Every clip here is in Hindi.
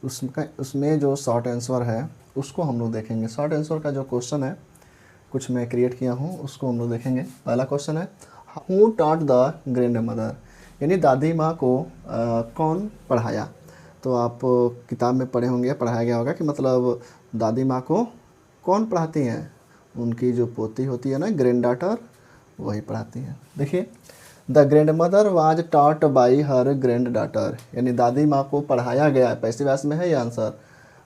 उसमें जो शॉर्ट आंसर है उसको हम लोग देखेंगे। शॉर्ट आंसर का जो क्वेश्चन है कुछ मैं क्रिएट किया हूँ, उसको हम लोग देखेंगे। पहला क्वेश्चन है who taught the grand mother, यानी दादी माँ को कौन पढ़ाया। तो आप किताब में पढ़े होंगे, पढ़ाया गया होगा कि मतलब दादी माँ को कौन पढ़ाती हैं, उनकी जो पोती होती है ना, ग्रैंड डॉटर, वही पढ़ाती हैं। देखिए, the grand mother was taught by her grand daughter, यानी दादी माँ को पढ़ाया गया, पैसिव वॉइस में है ये answer,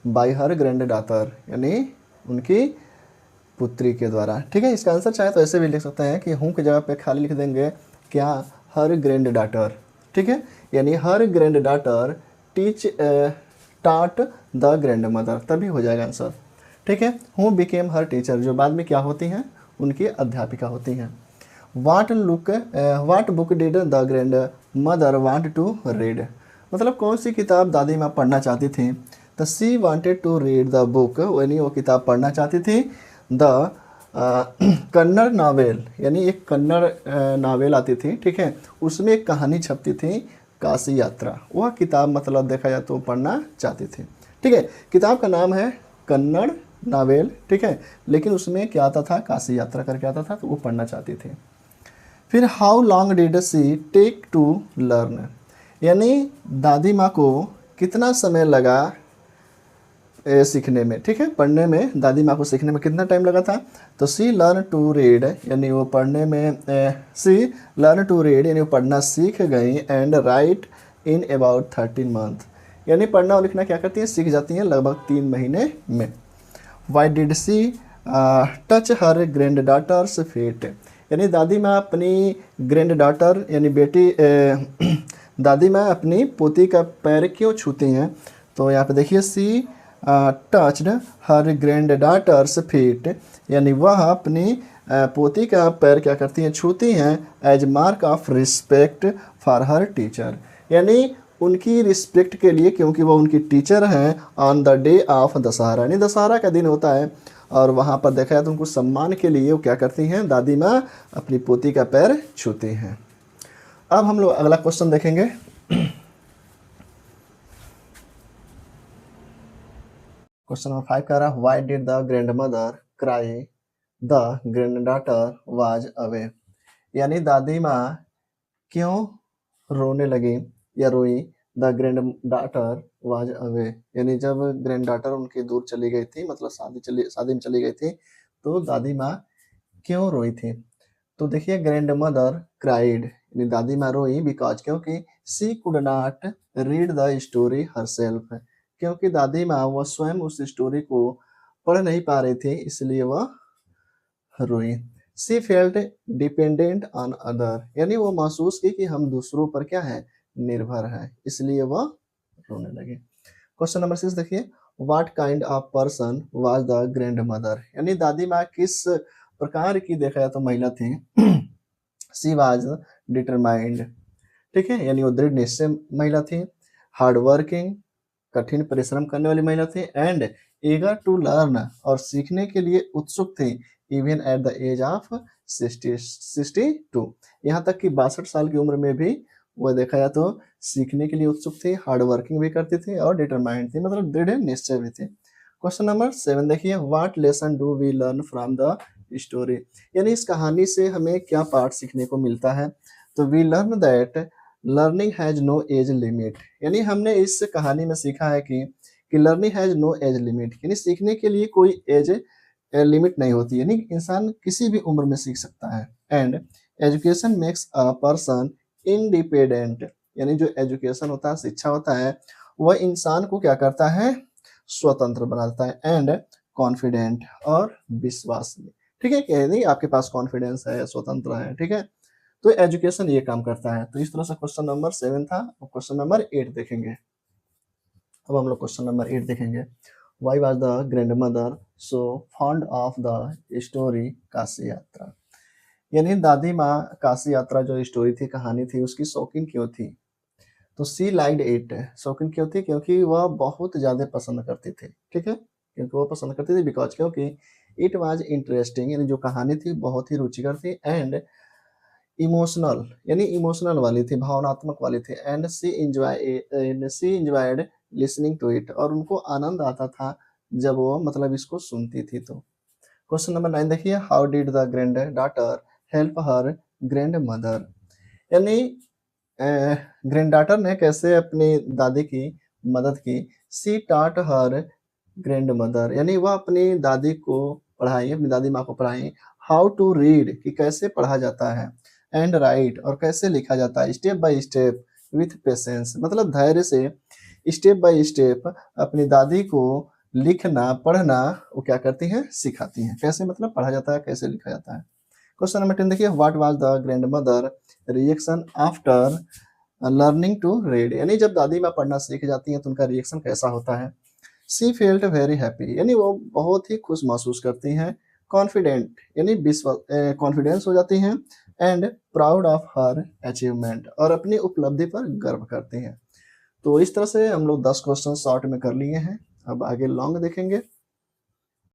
by her grand daughter, यानी उनकी पुत्री के द्वारा। ठीक है, इसका आंसर चाहे तो ऐसे भी लिख सकते हैं कि हूँ की जगह पे खाली लिख देंगे क्या, हर ग्रैंड डॉटर। ठीक है, यानी हर ग्रैंड डॉटर टीच टाट द ग्रैंड मदर, तभी हो जाएगा आंसर। ठीक है, हु बिकेम हर टीचर, जो बाद में क्या होती हैं, उनकी अध्यापिका होती हैं। What book did the grandmother want to read, मतलब कौन सी किताब दादी माँ पढ़ना चाहती थी। तो she wanted to read the book, यानी वो किताब पढ़ना चाहती थी द कन्नड़ नावेल, यानी एक कन्नड़ नावेल आती थी। ठीक है, उसमें एक कहानी छपती थी काशी यात्रा, वह किताब मतलब देखा जाए तो पढ़ना चाहती थी। ठीक है, किताब का नाम है कन्नड़ नावेल। ठीक है, लेकिन उसमें क्या आता था, काशी यात्रा करके आता था, तो वो पढ़ना चाहती थी। फिर how long did she take to learn, यानी दादी माँ को कितना समय लगा सीखने में। ठीक है, पढ़ने में दादी माँ को सीखने में कितना टाइम लगा था। तो सी लर्न टू रीड, यानी वो पढ़ने में सी लर्न टू रीड, यानी वो पढ़ना सीख गई, and right in about 13 month, यानी पढ़ना और लिखना क्या करती हैं, सीख जाती हैं लगभग 3 महीने में। Why did she touch her granddaughter's feet, यानी दादी माँ अपनी ग्रैंड डॉटर यानी बेटी दादी माँ अपनी पोती का पैर क्यों छूती हैं। तो यहाँ पे देखिए, she touched her granddaughter's feet, यानी वह अपनी पोती का पैर क्या करती हैं, छूती हैं, as mark of respect for her teacher, यानी उनकी रिस्पेक्ट के लिए, क्योंकि वो उनकी टीचर हैं। On the day of Dussehra, यानी दशहरा का दिन होता है, और वहाँ पर देखा जाए तो उनको सम्मान के लिए वो क्या करती हैं, दादी माँ अपनी पोती का पैर छूती हैं। अब हम लोग अगला क्वेश्चन देखेंगे। क्वेश्चन नंबर 5 कह रहा है why did the grand mother cry the grand daughter was away, यानी दादी माँ क्यों रोने लगी या रोई, the grand daughter was away, यानी जब ग्रैंड डॉटर उनकी दूर चली गई थी, मतलब शादी में चली गई थी, तो दादी माँ क्यों रोई थी। तो देखिए, ग्रैंड मदर क्राइड, यानी दादी माँ रोई बिकॉज, क्योंकि she could not read the story herself, क्योंकि दादी माँ वह स्वयं उस स्टोरी को पढ़ नहीं पा रही थी, इसलिए वह रोई। सी फेल्ट डिपेंडेंट ऑन अदर, यानी वो महसूस की कि हम दूसरों पर क्या है, निर्भर है, इसलिए वह रोने लगे। क्वेश्चन नंबर 6 देखिए, what kind of person was the grand mother, यानी दादी माँ किस प्रकार की देखा जाए तो महिला थी। सी वाज डिटरमाइंड, ठीक है, यानी वो दृढ़ निश्चय महिला थी, हार्ड वर्किंग, कठिन परिश्रम करने वाली महिला थी, एंड ईगर टू लर्न, और सीखने के लिए उत्सुक थी, even at the age of 62, यहाँ तक कि 62 साल की उम्र में भी वह देखा जाए तो सीखने के लिए उत्सुक थी, हार्ड वर्किंग भी करती थी, और डिटरमाइंड थी, मतलब दृढ़ निश्चय भी थी। क्वेश्चन नंबर 7 देखिए, what lesson do we learn from the story, यानी इस कहानी से हमें क्या पाठ सीखने को मिलता है। तो we learn that learning has no age limit, यानी हमने इस कहानी में सीखा है कि learning has no age limit, यानी सीखने के लिए कोई एज लिमिट नहीं होती, यानी इंसान किसी भी उम्र में सीख सकता है। And education makes a person independent, यानी जो एजुकेशन होता है, शिक्षा होता है, वह इंसान को क्या करता है, स्वतंत्र बनाता है, एंड कॉन्फिडेंट, और विश्वास। ठीक है, कह नहीं आपके पास कॉन्फिडेंस है, स्वतंत्र है। ठीक है, तो एजुकेशन ये काम करता है। तो इस तरह से क्वेश्चन नंबर 7 था। और क्वेश्चन नंबर 8 देखेंगे। अब हम लोग क्वेश्चन नंबर 8 देखेंगे। Why was the grand mother so fond of the story Kashi यात्रा, यानी दादी माँ काशी यात्रा जो स्टोरी थी, कहानी थी, उसकी शौकीन क्यों थी। तो सी लाइक्ड इट, शौकीन क्यों थी, क्योंकि वह बहुत ज़्यादा पसंद करती थी। ठीक है, क्योंकि वह पसंद करती थी, बिकॉज क्योंकि इट वाज इंटरेस्टिंग, यानी जो कहानी थी बहुत ही रुचिकर थी, एंड इमोशनल यानी इमोशनल वाली थी, भावनात्मक वाली थी। And she enjoyed listening to it, और उनको आनंद आता था जब वो मतलब इसको सुनती थी। तो क्वेश्चन नंबर 9 देखिए, how did the grand daughter help her grand mother, यानी ग्रैंड डॉटर ने कैसे अपनी दादी की मदद की। सी टाट हर ग्रैंड मदर, यानी वह अपनी दादी को पढ़ाई, अपनी दादी माँ को पढ़ाई। हाउ टू रीड, कि कैसे पढ़ा जाता है। एंड राइट, और कैसे लिखा जाता है। Step by step with patience, मतलब धैर्य से स्टेप बाय स्टेप अपनी दादी को लिखना पढ़ना वो क्या करती हैं, सिखाती हैं। कैसे मतलब पढ़ा जाता है, कैसे लिखा जाता है। क्वेश्चन नंबर 10 देखिए, what was the grandmother reaction after learning to read, यानी जब दादी माँ पढ़ना सीख जाती हैं तो उनका रिएक्शन कैसा होता है। सी फेल्ट वेरी हैप्पी, यानी वो बहुत ही खुश महसूस करती हैं। कॉन्फिडेंट, यानी कॉन्फिडेंस हो जाती हैं। And proud of her achievement, और अपनी उपलब्धि पर गर्व करती हैं। तो इस तरह से हम लोग 10 क्वेश्चन शॉर्ट में कर लिए हैं। अब आगे लॉन्ग देखेंगे।